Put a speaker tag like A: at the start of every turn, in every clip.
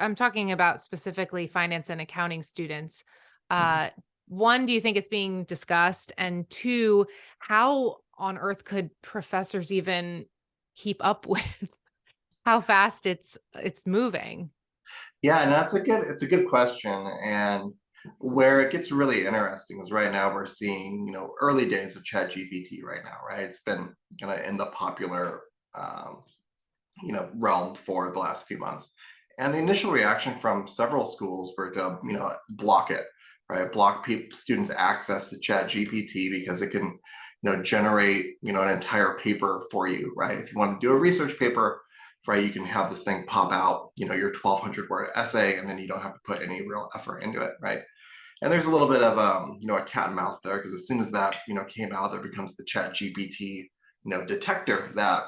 A: I'm talking about specifically finance and accounting students.
B: Mhm.
A: Uh, one, do you think it's being discussed? And two, how on earth could professors even keep up with how fast it's moving?
B: Yeah, and it's a good question. And where it gets really interesting is right now we're seeing, early days of ChatGPT right now, right? It's been kind of in the popular realm for the last few months. And the initial reaction from several schools were to, block it, right? Block students' access to ChatGPT because it can, generate, an entire paper for you, right? If you want to do a research paper, right, you can have this thing pop out, your 1,200 word essay, and then you don't have to put any real effort into it, right? And there's a little bit of, a cat and mouse there because as soon as that, came out, there becomes the ChatGPT, detector that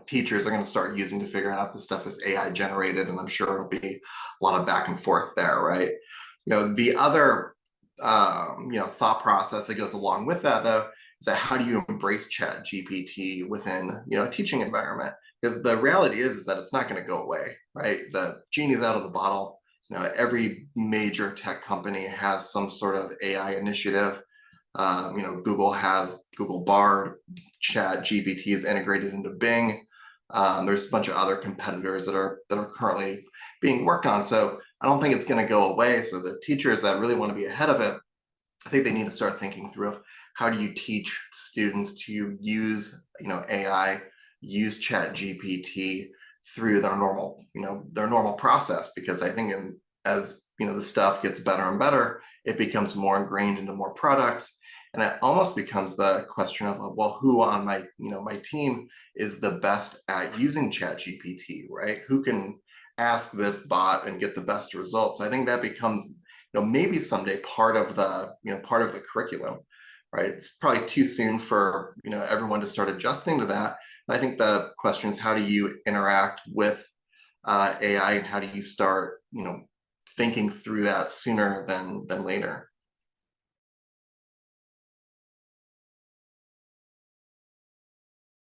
B: teachers are going to start using to figure out if this stuff is AI generated, and I'm sure it'll be a lot of back and forth there, right? The other thought process that goes along with that though is that how do you embrace Chat GPT within a teaching environment? Because the reality is that it's not going to go away, right? The genie's out of the bottle. Every major tech company has some sort of AI initiative. Google has Google Bard, Chat GPT is integrated into Bing. There's a bunch of other competitors that are currently being worked on. So I don't think it's going to go away. So the teachers that really want to be ahead of it, I think they need to start thinking through how do you teach students to use AI, use Chat GPT through their normal process. Because I think as the stuff gets better and better, it becomes more ingrained into more products, and it almost becomes the question of, well, who on my team is the best at using Chat GPT, right? Who can ask this bot and get the best results? I think that becomes maybe someday part of the curriculum, right? It's probably too soon for everyone to start adjusting to that. I think the question is, how do you interact with AI, and how do you start thinking through that sooner than later?